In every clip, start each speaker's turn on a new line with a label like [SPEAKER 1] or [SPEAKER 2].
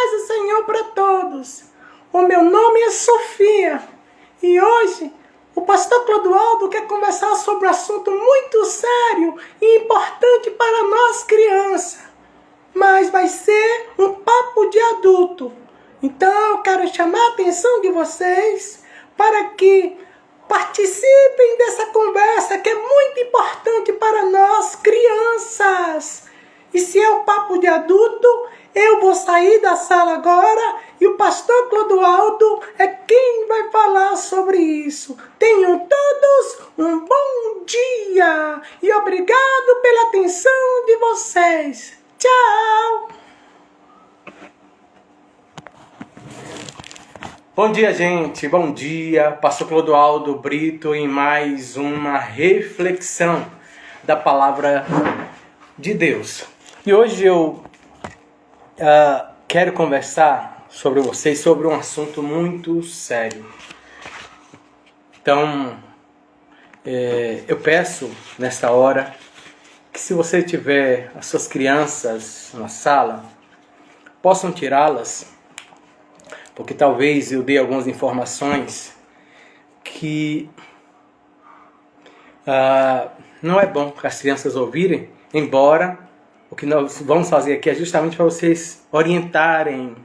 [SPEAKER 1] paz do Senhor para todos. O meu nome é Sofia e hoje o pastor Clodoaldo quer conversar sobre um assunto muito sério e importante para nós crianças. Mas vai ser um papo de adulto. Então eu quero chamar a atenção de vocês para que participem dessa conversa que é muito importante para nós crianças. E se é o papo de adulto, eu vou sair da sala agora e o pastor Clodoaldo é quem vai falar sobre isso. Tenham todos um bom dia e obrigado pela atenção de vocês. Tchau!
[SPEAKER 2] Bom dia, gente. Bom dia. Pastor Clodoaldo Brito em mais uma reflexão da palavra de Deus. E hoje eu quero conversar sobre vocês sobre um assunto muito sério. Então, eu peço nessa hora que se você tiver as suas crianças na sala, possam tirá-las, porque talvez eu dê algumas informações que não é bom que as crianças ouvirem, embora o que nós vamos fazer aqui é justamente para vocês orientarem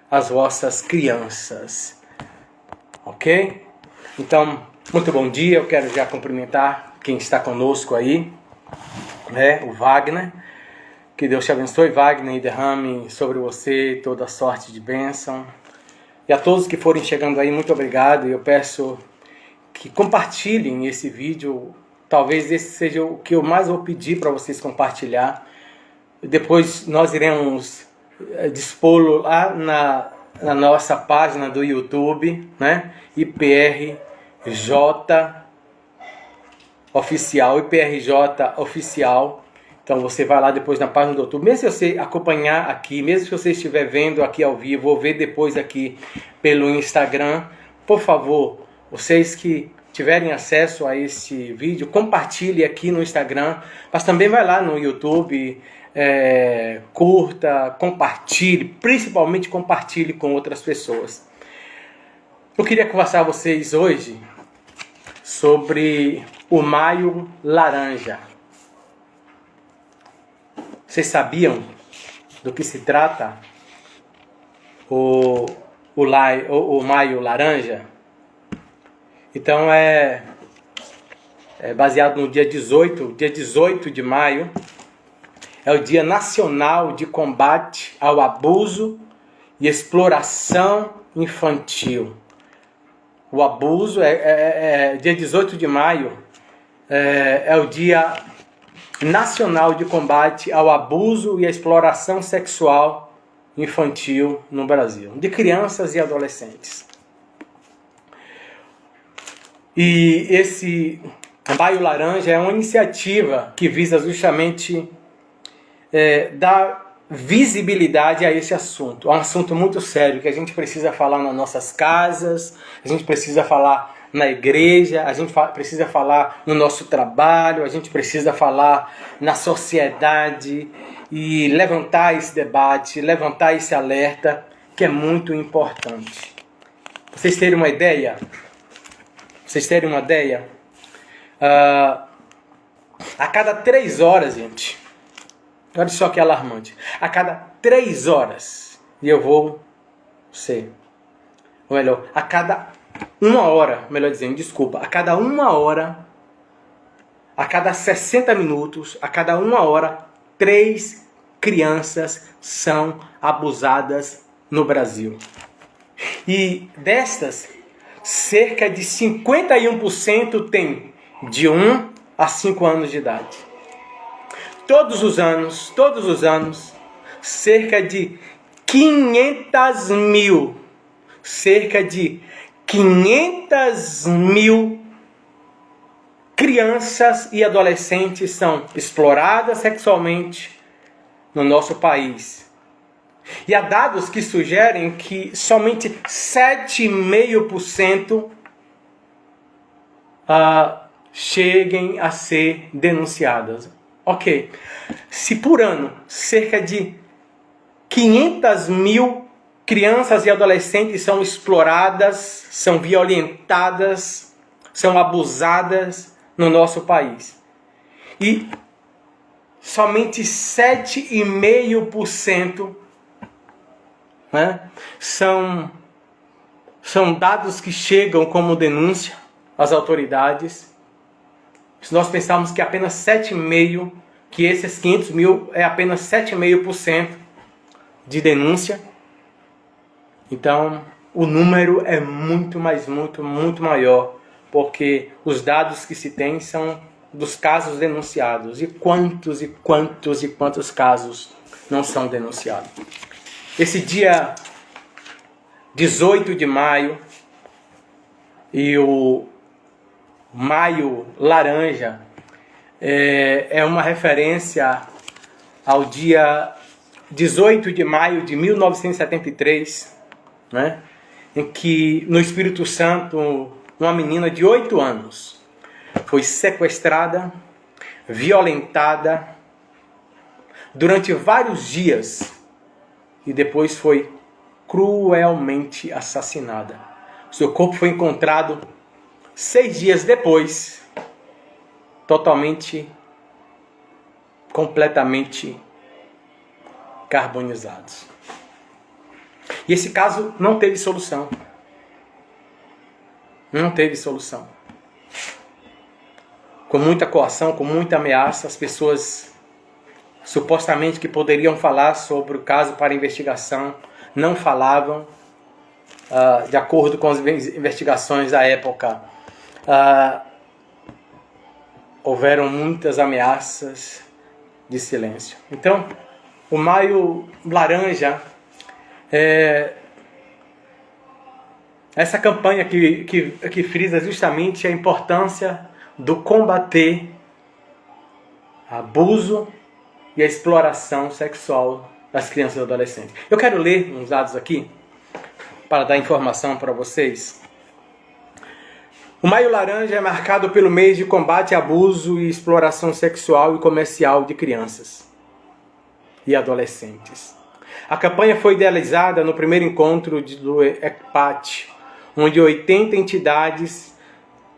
[SPEAKER 2] as vossas crianças. Ok? Então, muito bom dia. Eu quero já cumprimentar quem está conosco aí, o Wagner. Que Deus te abençoe, Wagner, e derrame sobre você toda sorte de bênção. E a todos que forem chegando aí, muito obrigado. E eu peço que compartilhem esse vídeo. Talvez esse seja o que eu mais vou pedir para vocês compartilhar. Depois nós iremos dispô-lo lá na nossa página do YouTube, IPRJ Oficial, IPRJ Oficial. Então você vai lá depois na página do YouTube. Mesmo se você acompanhar aqui, mesmo se você estiver vendo aqui ao vivo, ou ver depois aqui pelo Instagram, por favor, vocês que tiverem acesso a este vídeo, compartilhe aqui no Instagram, mas também vai lá no YouTube, curta, compartilhe, principalmente compartilhe com outras pessoas. Eu queria conversar com vocês hoje sobre o Maio Laranja. Vocês sabiam do que se trata o Maio Laranja? Então é baseado no dia 18 de maio. É o Dia Nacional de Combate ao Abuso e Exploração Infantil. O abuso dia 18 de maio é o Dia Nacional de Combate ao Abuso e Exploração Sexual Infantil no Brasil, de crianças e adolescentes. E esse Maio Laranja é uma iniciativa que visa justamente dar visibilidade a esse assunto. É um assunto muito sério que a gente precisa falar nas nossas casas, a gente precisa falar na igreja, a gente precisa falar no nosso trabalho, a gente precisa falar na sociedade e levantar esse debate, levantar esse alerta que é muito importante. Vocês terem uma ideia? A cada 3 horas, gente, olha só que alarmante. A cada 3 horas, e eu vou ser, ou melhor, a cada 1 hora, melhor dizendo, desculpa, a cada 1 hora, a cada 60 minutos, a cada 1 hora, 3 crianças são abusadas no Brasil. E destas, cerca de 51% tem de 1 a 5 anos de idade. Todos os anos, cerca de 500 mil crianças e adolescentes são exploradas sexualmente no nosso país. E há dados que sugerem que somente 7,5% cheguem a ser denunciadas. Ok, se por ano cerca de 500 mil crianças e adolescentes são exploradas, são violentadas, são abusadas no nosso país. E somente 7,5%, né, são dados que chegam como denúncia às autoridades. Se nós pensarmos que apenas 7,5%, que esses 500 mil é apenas 7,5% de denúncia, então o número é muito maior, porque os dados que se tem são dos casos denunciados. E quantos casos não são denunciados? Esse dia 18 de maio e o Maio Laranja é uma referência ao dia 18 de maio de 1973, né, em que no Espírito Santo uma menina de 8 anos foi sequestrada, violentada durante vários dias e depois foi cruelmente assassinada. Seu corpo foi encontrado 6 dias depois, completamente carbonizados. E esse caso não teve solução. Não teve solução. Com muita coação, com muita ameaça, as pessoas supostamente que poderiam falar sobre o caso para investigação não falavam. De acordo com as investigações da época, houveram muitas ameaças de silêncio. Então, o Maio Laranja é essa campanha que frisa justamente a importância do combater abuso e a exploração sexual das crianças e adolescentes. Eu quero ler uns dados aqui para dar informação para vocês. O Maio Laranja é marcado pelo mês de combate a abuso e exploração sexual e comercial de crianças e adolescentes. A campanha foi idealizada no primeiro encontro do ECPAT, onde 80 entidades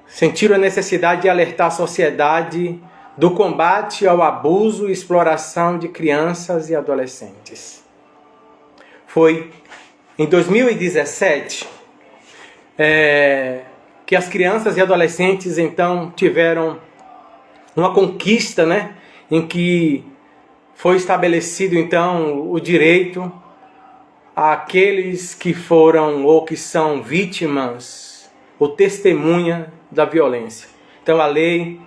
[SPEAKER 2] sentiram a necessidade de alertar a sociedade do combate ao abuso e exploração de crianças e adolescentes. Foi em 2017 que as crianças e adolescentes então tiveram uma conquista, né, em que foi estabelecido então o direito àqueles que foram ou que são vítimas ou testemunha da violência. Então a lei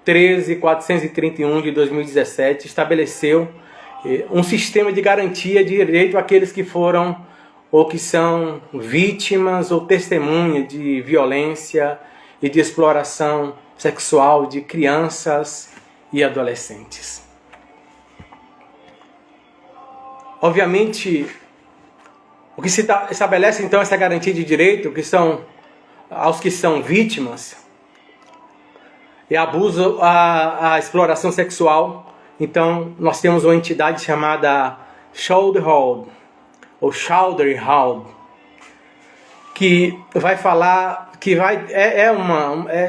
[SPEAKER 2] 13.431 de 2017 estabeleceu um sistema de garantia de direito àqueles que foram ou que são vítimas ou testemunha de violência e de exploração sexual de crianças e adolescentes. Obviamente, o que se estabelece então essa garantia de direito aos que são vítimas e abuso, a exploração sexual. Então, nós temos uma entidade chamada Childhood, ou Childhood, que vai falar,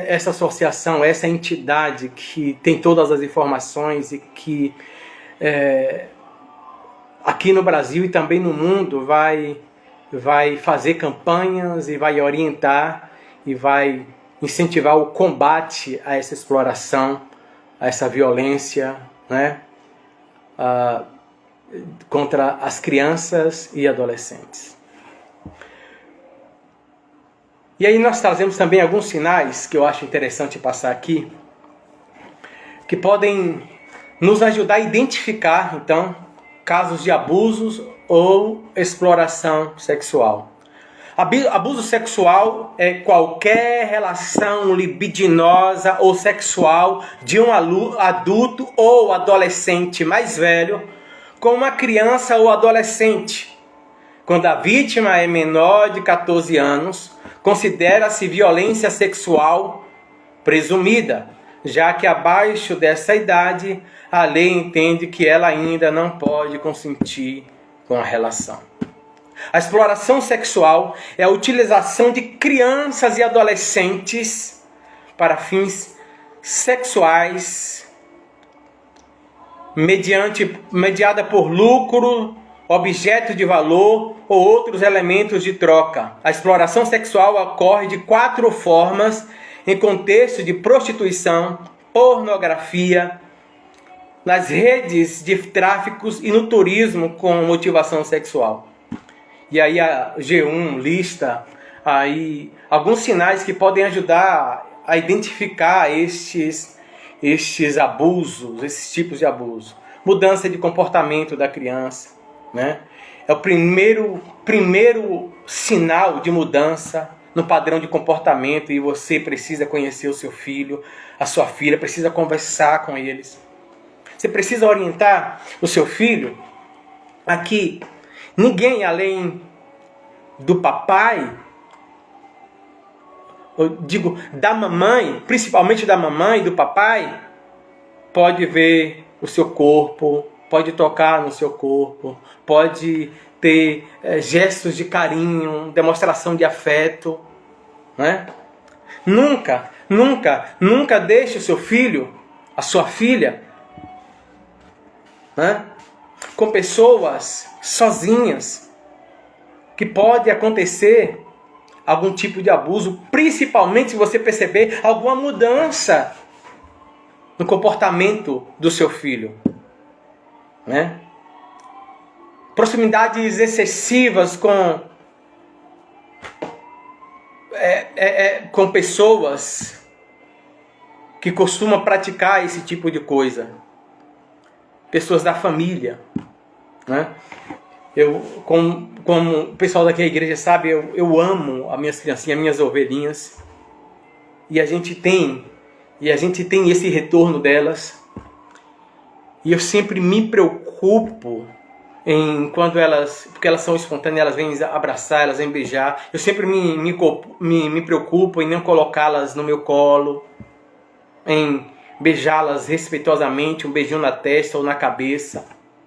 [SPEAKER 2] essa associação, essa entidade que tem todas as informações e que aqui no Brasil e também no mundo vai fazer campanhas e vai orientar e vai incentivar o combate a essa exploração, a essa violência, né, contra as crianças e adolescentes. E aí nós trazemos também alguns sinais que eu acho interessante passar aqui, que podem nos ajudar a identificar, então, casos de abusos ou exploração sexual. Abuso sexual é qualquer relação libidinosa ou sexual de um adulto ou adolescente mais velho com uma criança ou adolescente. Quando a vítima é menor de 14 anos, considera-se violência sexual presumida, já que abaixo dessa idade a lei entende que ela ainda não pode consentir com a relação. A exploração sexual é a utilização de crianças e adolescentes para fins sexuais, mediada por lucro, objeto de valor ou outros elementos de troca. A exploração sexual ocorre de 4 formas em contexto de prostituição, pornografia, nas redes de tráficos e no turismo com motivação sexual. E aí a G1 lista aí alguns sinais que podem ajudar a identificar estes abusos, esses tipos de abuso. Mudança de comportamento da criança, né? É o primeiro sinal de mudança no padrão de comportamento, e você precisa conhecer o seu filho, a sua filha, precisa conversar com eles. Você precisa orientar o seu filho a que ninguém além do papai, eu digo da mamãe, principalmente da mamãe e do papai, pode ver o seu corpo, pode tocar no seu corpo, pode ter gestos de carinho, demonstração de afeto, né? Nunca deixe o seu filho, a sua filha, né, com pessoas sozinhas, que pode acontecer algum tipo de abuso, principalmente se você perceber alguma mudança no comportamento do seu filho, né? Proximidades excessivas com pessoas que costumam praticar esse tipo de coisa, pessoas da família, né? Como o pessoal daqui da igreja sabe, eu amo as minhas criancinhas, as minhas ovelhinhas, e a gente tem esse retorno delas, e eu sempre me preocupo quando porque elas são espontâneas, elas vêm abraçar, elas vêm beijar, eu sempre me preocupo em não colocá-las no meu colo, em beijá-las respeitosamente, um beijinho na testa ou na cabeça,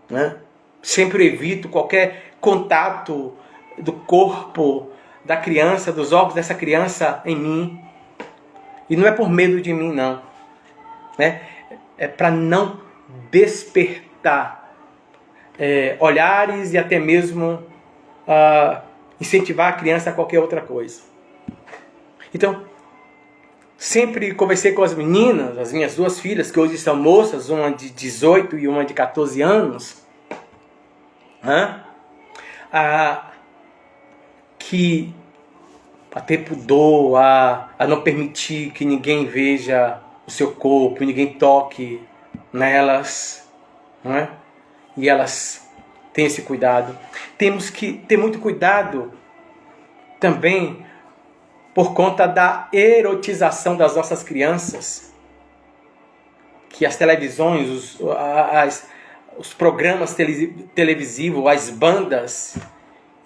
[SPEAKER 2] né? Sempre evito qualquer contato do corpo da criança, dos órgãos dessa criança em mim. E não é por medo de mim, não, né? É para não despertar olhares e até mesmo incentivar a criança a qualquer outra coisa. Então, sempre conversei com as meninas, as minhas 2 filhas, que hoje são moças, uma de 18 e uma de 14 anos, que a ter pudor, a não permitir que ninguém veja o seu corpo, ninguém toque nelas, né? E elas têm esse cuidado. Temos que ter muito cuidado também por conta da erotização das nossas crianças, que as televisões, os programas televisivos, as bandas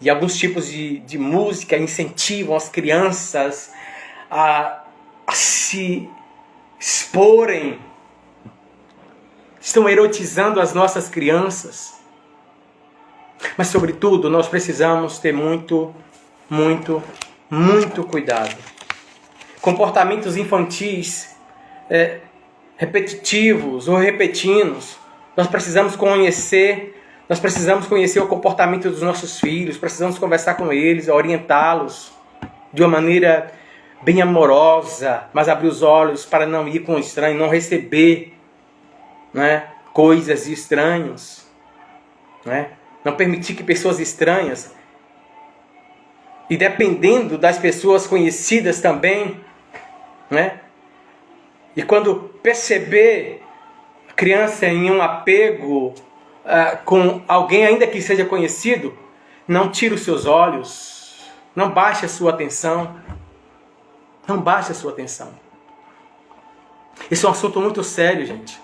[SPEAKER 2] e alguns tipos de música incentivam as crianças a se exporem, estão erotizando as nossas crianças. Mas, sobretudo, nós precisamos ter muito cuidado. Comportamentos infantis repetitivos ou repetidos, nós precisamos conhecer o comportamento dos nossos filhos, precisamos conversar com eles, orientá-los de uma maneira bem amorosa, mas abrir os olhos para não ir com o estranho, não receber, né, coisas de estranhos, né? Não permitir que pessoas estranhas, e dependendo das pessoas conhecidas também, né? E quando perceber a criança em um apego com alguém ainda que seja conhecido, não tire os seus olhos, não baixe a sua atenção. Não baixe a sua atenção. Esse é um assunto muito sério, gente.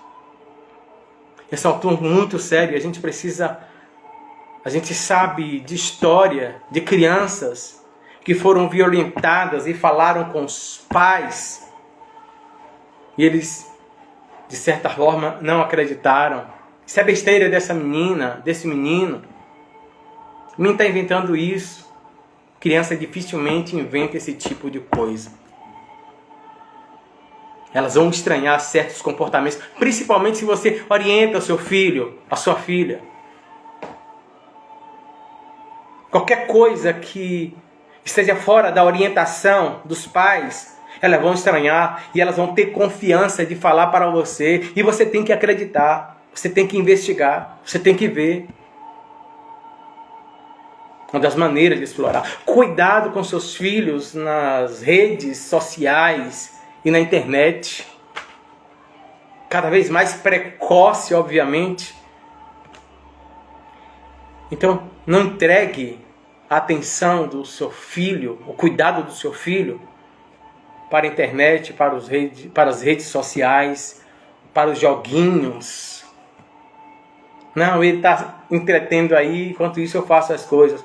[SPEAKER 2] Esse é um assunto muito sério. A gente sabe de história de crianças que foram violentadas e falaram com os pais. E eles, de certa forma, não acreditaram. Isso é besteira dessa menina, desse menino. Ninguém está inventando isso. Criança dificilmente inventa esse tipo de coisa. Elas vão estranhar certos comportamentos, principalmente se você orienta o seu filho, a sua filha. Qualquer coisa que esteja fora da orientação dos pais, elas vão estranhar e elas vão ter confiança de falar para você. E você tem que acreditar, você tem que investigar, você tem que ver. Uma das maneiras de explorar. Cuidado com seus filhos nas redes sociais e na internet. Cada vez mais precoce, obviamente. Então, não entregue a atenção do seu filho, o cuidado do seu filho, para a internet, para as redes sociais, para os joguinhos. Não, ele está entretendo aí, enquanto isso eu faço as coisas.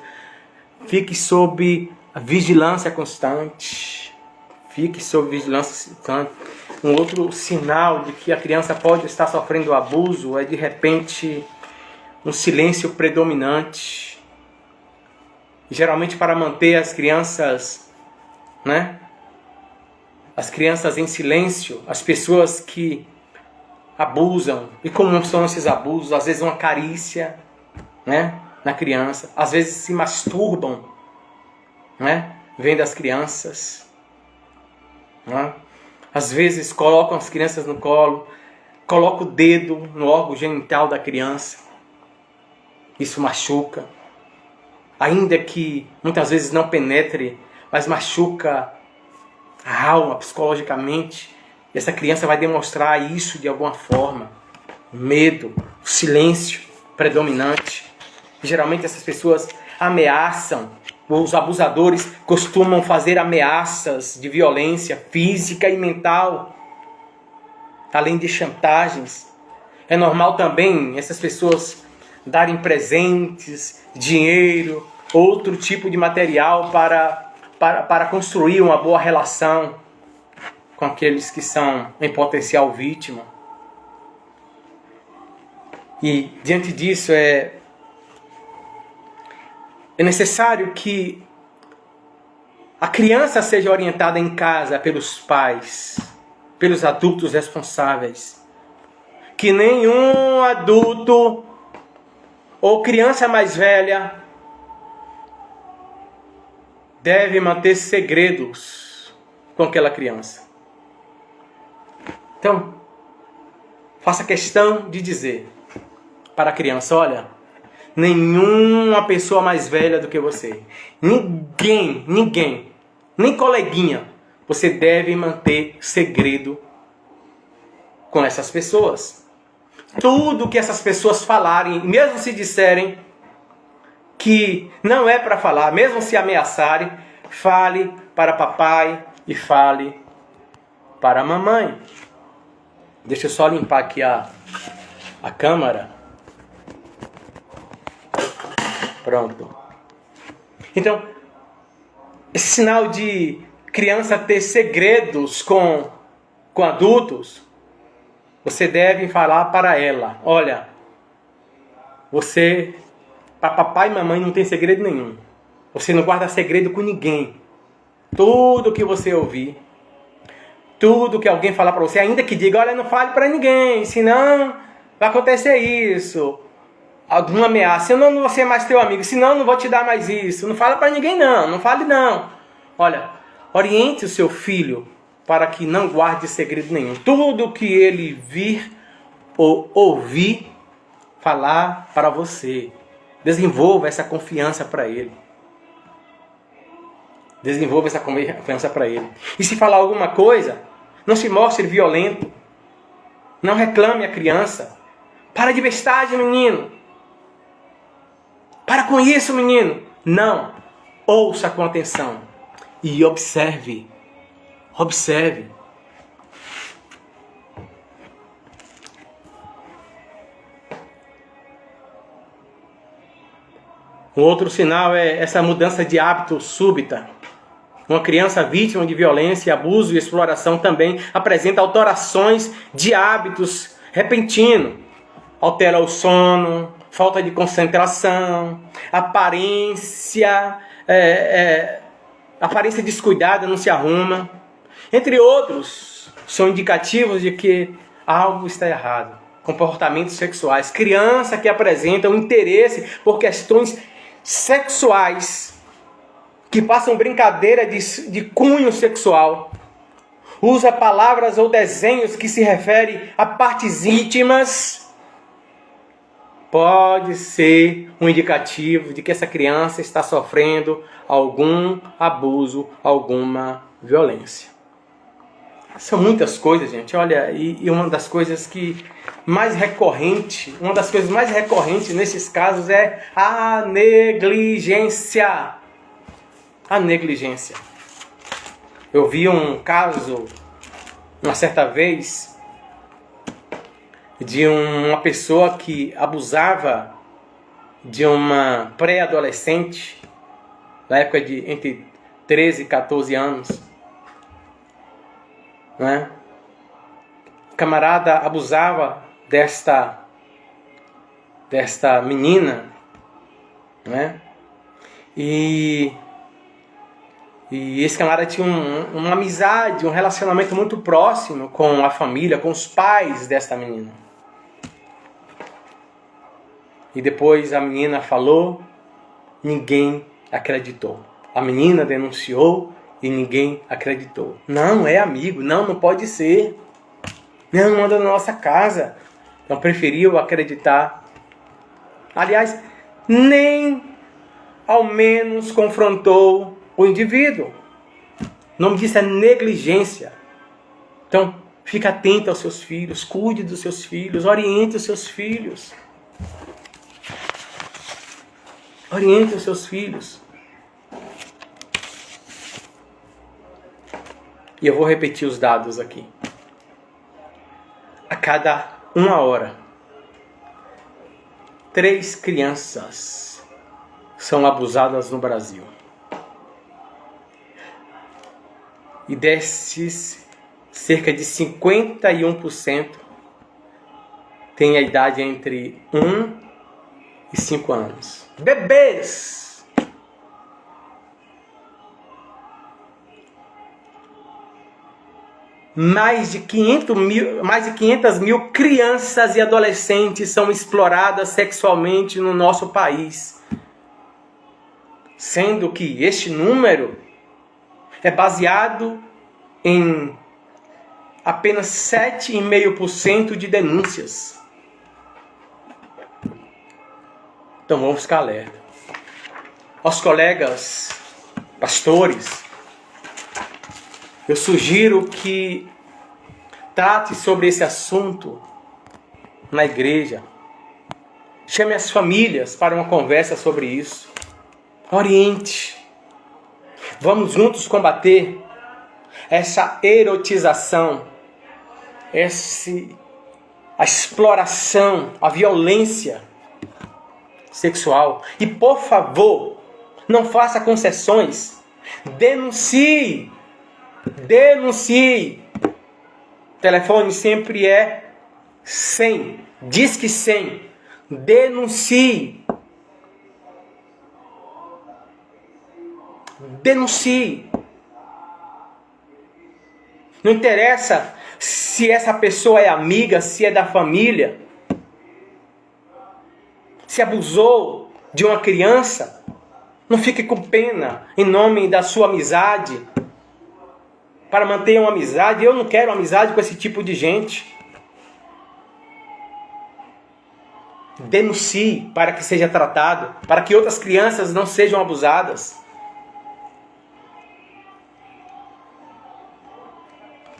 [SPEAKER 2] Fique sob a vigilância constante. Fique sob vigilância constante. Um outro sinal de que a criança pode estar sofrendo abuso é, de repente, um silêncio predominante. Geralmente, para manter as crianças, as crianças em silêncio, as pessoas que abusam. E como são esses abusos? Às vezes uma carícia, na criança. Às vezes se masturbam, vendo as crianças. Às vezes colocam as crianças no colo, colocam o dedo no órgão genital da criança. Isso machuca. Ainda que muitas vezes não penetre, mas machuca a alma psicologicamente. E essa criança vai demonstrar isso de alguma forma. O medo, o silêncio predominante. E geralmente essas pessoas ameaçam. Os abusadores costumam fazer ameaças de violência física e mental, além de chantagens. É normal também essas pessoas darem presentes, dinheiro, outro tipo de material para construir uma boa relação com aqueles que são em potencial vítima. E diante disso é necessário que a criança seja orientada em casa pelos pais, pelos adultos responsáveis. Que nenhum adulto ou criança mais velha deve manter segredos com aquela criança. Então, faça questão de dizer para a criança: olha, nenhuma pessoa mais velha do que você, ninguém, nem coleguinha, você deve manter segredo com essas pessoas. Tudo que essas pessoas falarem, mesmo se disserem que não é para falar, mesmo se ameaçarem, fale para papai e fale para a mamãe. Deixa eu só limpar aqui a câmera. Pronto. Então, esse sinal de criança ter segredos com adultos, você deve falar para ela: olha, você, para papai e mamãe, não tem segredo nenhum. Você não guarda segredo com ninguém. Tudo que você ouvir, tudo que alguém falar para você, ainda que diga: olha, não fale para ninguém, senão vai acontecer isso. Alguma ameaça: eu não vou ser mais teu amigo, senão eu não vou te dar mais isso. Não fala para ninguém não fale não. Olha, oriente o seu filho para que não guarde segredo nenhum. Tudo que ele vir ou ouvir, falar para você. Desenvolva essa confiança para ele. Desenvolva essa confiança para ele. E se falar alguma coisa, não se mostre violento. Não reclame a criança. Para de bestagem, menino. Para com isso, menino. Não. Ouça com atenção. E observe. Observe. Um outro sinal é essa mudança de hábito súbita. Uma criança vítima de violência, abuso e exploração também apresenta alterações de hábitos repentinos. Altera o sono, falta de concentração, aparência descuidada, não se arruma. Entre outros, são indicativos de que algo está errado. Comportamentos sexuais. Criança que apresenta um interesse por questões sexuais, que passam brincadeira de cunho sexual. Usa palavras ou desenhos que se referem a partes íntimas. Pode ser um indicativo de que essa criança está sofrendo algum abuso, alguma violência. São muitas coisas, gente. Olha, e uma das coisas mais recorrentes nesses casos é a negligência. A negligência. Eu vi um caso, uma certa vez, de uma pessoa que abusava de uma pré-adolescente, na época de entre 13 e 14 anos. Né? O camarada abusava desta menina, né? E esse camarada tinha uma amizade, um relacionamento muito próximo com a família, com os pais desta menina. E depois a menina falou, ninguém acreditou. A menina denunciou e ninguém acreditou. Não, é amigo, não pode ser. Não anda na nossa casa. Então preferiu acreditar. Aliás, nem ao menos confrontou o indivíduo. O nome disso é negligência. Então, fique atento aos seus filhos, cuide dos seus filhos, oriente os seus filhos. Oriente os seus filhos. E eu vou repetir os dados aqui. A cada 1 hora, 3 crianças são abusadas no Brasil. E desses, cerca de 51% tem a idade entre 1 e 5 anos. Bebês! Mais de 500 mil crianças e adolescentes são exploradas sexualmente no nosso país. Sendo que este número é baseado em apenas 7,5% de denúncias. Então vamos ficar alerta. Aos colegas pastores, eu sugiro que trate sobre esse assunto na igreja. Chame as famílias para uma conversa sobre isso. Oriente. Vamos juntos combater essa erotização, a exploração, a violência sexual. E por favor, não faça concessões. Denuncie. Denuncie. O telefone sempre é 100. Disque 100. Denuncie. Denuncie. Não interessa se essa pessoa é amiga, se é da família, se abusou de uma criança. Não fique com pena em nome da sua amizade. Para manter uma amizade, eu não quero amizade com esse tipo de gente. Denuncie para que seja tratado, para que outras crianças não sejam abusadas.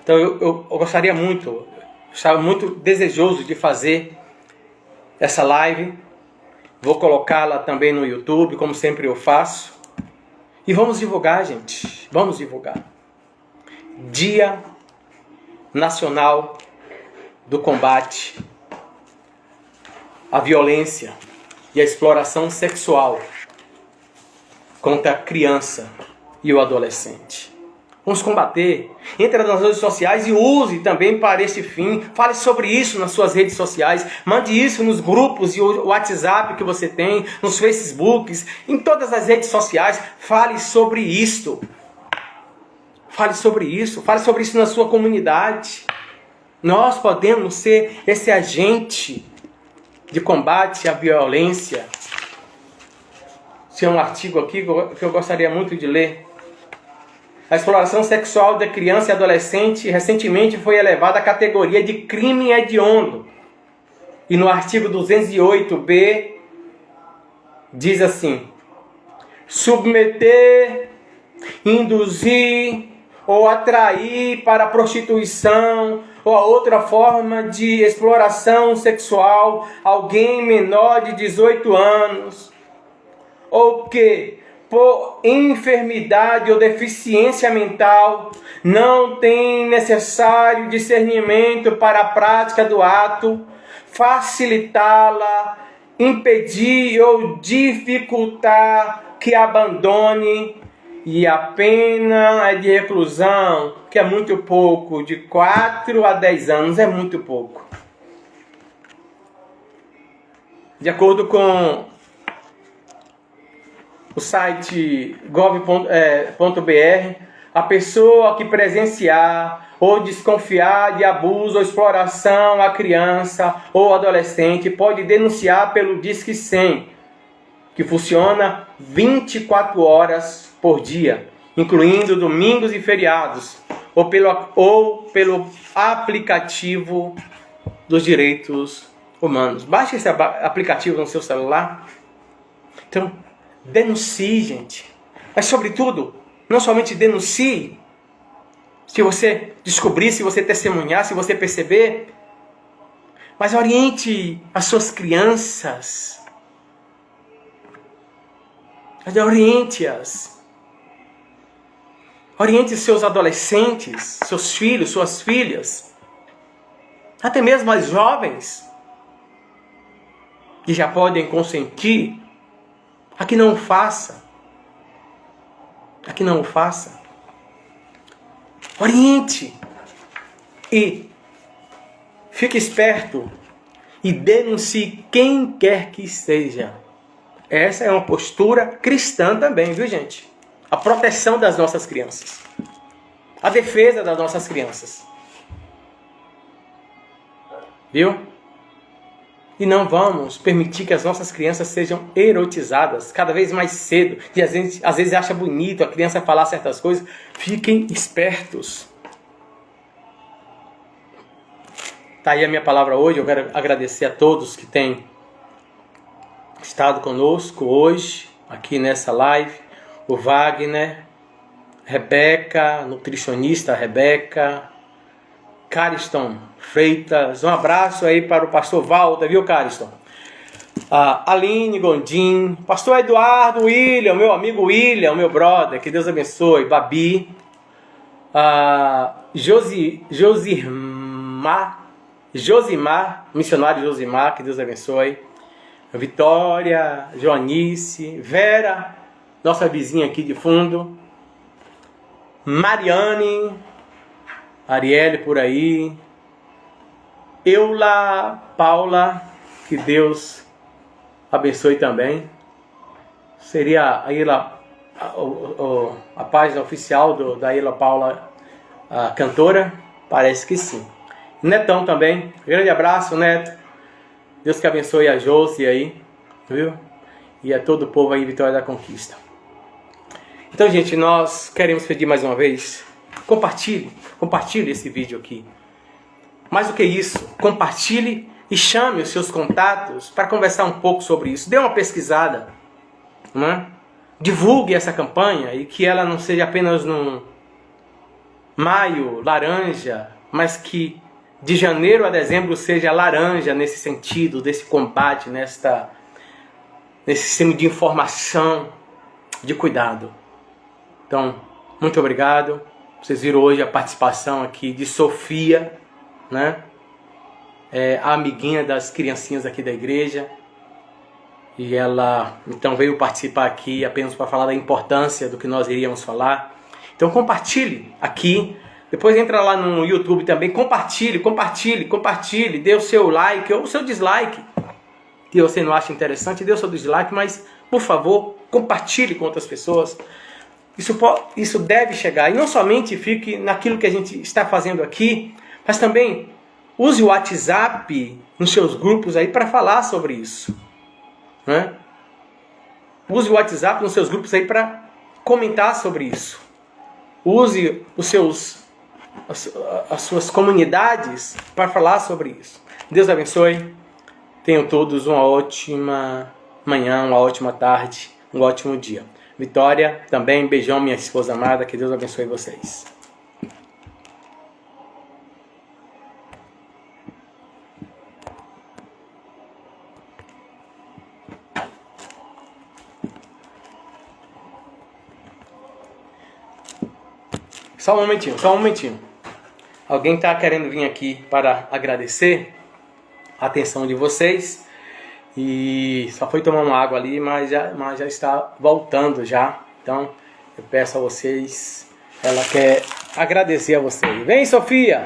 [SPEAKER 2] Então eu gostaria muito, estava muito desejoso de fazer essa live. Vou colocá-la também no YouTube, como sempre eu faço. E vamos divulgar, gente. Vamos divulgar. Dia Nacional do Combate à Violência e à Exploração Sexual contra a criança e o adolescente. Vamos combater. Entre nas redes sociais e use também para esse fim. Fale sobre isso nas suas redes sociais. Mande isso nos grupos e o WhatsApp que você tem, nos Facebooks, em todas as redes sociais. Fale sobre isto. Fale sobre isso. Fale sobre isso na sua comunidade. Nós podemos ser esse agente de combate à violência. Tem um artigo aqui que eu gostaria muito de ler. A exploração sexual da criança e adolescente recentemente foi elevada à categoria de crime hediondo. E no artigo 208b diz assim: submeter, induzir ou atrair para a prostituição ou a outra forma de exploração sexual alguém menor de 18 anos, ou que por enfermidade ou deficiência mental não tem necessário discernimento para a prática do ato, facilitá-la, impedir ou dificultar que abandone, e a pena é de reclusão, que é muito pouco, de 4 a 10 anos é muito pouco. De acordo com o site gov.br, a pessoa que presenciar ou desconfiar de abuso ou exploração à criança ou adolescente pode denunciar pelo Disque 100, que funciona 24 horas por dia, incluindo domingos e feriados, ou pelo aplicativo dos direitos humanos. Baixe esse aplicativo no seu celular. Então, denuncie, gente. Mas, sobretudo, não somente denuncie. Se você descobrir, se você testemunhar, se você perceber, mas oriente as suas crianças. Oriente-as. Oriente seus adolescentes, seus filhos, suas filhas. Até mesmo as jovens, que já podem consentir. Aqui não o faça. Aqui não o faça. Oriente. E fique esperto. E denuncie quem quer que seja. Essa é uma postura cristã também, viu, gente? A proteção das nossas crianças. A defesa das nossas crianças. Viu? E não vamos permitir que as nossas crianças sejam erotizadas cada vez mais cedo. E às vezes acha bonito a criança falar certas coisas. Fiquem espertos. Tá aí a minha palavra hoje. Eu quero agradecer a todos que têm estado conosco hoje, aqui nessa live. O Wagner, Rebeca, nutricionista Rebeca, Cariston Freitas, um abraço aí para o pastor Valda, viu, Cariston? Aline Gondim, pastor Eduardo William, meu amigo William, meu brother, que Deus abençoe, Babi, Josimar, missionário Josimar, que Deus abençoe, Vitória, Joanice, Vera, nossa vizinha aqui de fundo, Mariane, Arielle por aí, Eula, Paula, que Deus abençoe também. Seria a página oficial da Eula Paula, a cantora? Parece que sim. Netão também, grande abraço, Neto. Deus que abençoe a Josi aí, viu? E a todo o povo aí, Vitória da Conquista. Então, gente, nós queremos pedir mais uma vez, compartilhe esse vídeo aqui. Mais do que isso, compartilhe e chame os seus contatos para conversar um pouco sobre isso. Dê uma pesquisada, né? Divulgue essa campanha e que ela não seja apenas num maio laranja, mas que de janeiro a dezembro seja laranja nesse sentido, desse combate, nesse sistema de informação, de cuidado. Então, muito obrigado. Vocês viram hoje a participação aqui de Sofia, né? A amiguinha das criancinhas aqui da igreja. E ela então veio participar aqui apenas para falar da importância do que nós iríamos falar. Então compartilhe aqui. Depois entra lá no YouTube também, compartilhe, dê o seu like ou o seu dislike, que você não acha interessante, dê o seu dislike, mas, por favor, compartilhe com outras pessoas. Isso deve chegar, e não somente fique naquilo que a gente está fazendo aqui, mas também use o WhatsApp nos seus grupos aí para falar sobre isso, né? Use o WhatsApp nos seus grupos aí para comentar sobre isso. Use as suas comunidades para falar sobre isso. Deus abençoe. Tenham todos uma ótima manhã, uma ótima tarde, um ótimo dia. Vitória, também, beijão, minha esposa amada. Que Deus abençoe vocês. Só um momentinho. Alguém está querendo vir aqui para agradecer a atenção de vocês. E só foi tomar uma água ali, mas já está voltando já. Então, eu peço a vocês, ela quer agradecer a vocês. Vem, Sofia!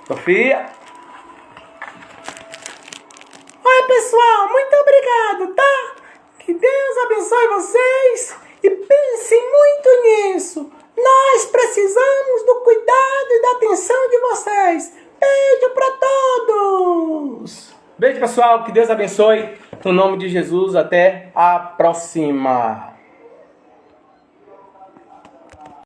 [SPEAKER 2] Sofia!
[SPEAKER 1] Oi, pessoal, muito obrigado, tá? Que Deus abençoe vocês e pensem muito nisso. Nós precisamos do cuidado e da atenção de vocês. Beijo para todos!
[SPEAKER 2] Beijo, pessoal. Que Deus abençoe. No nome de Jesus, até a próxima.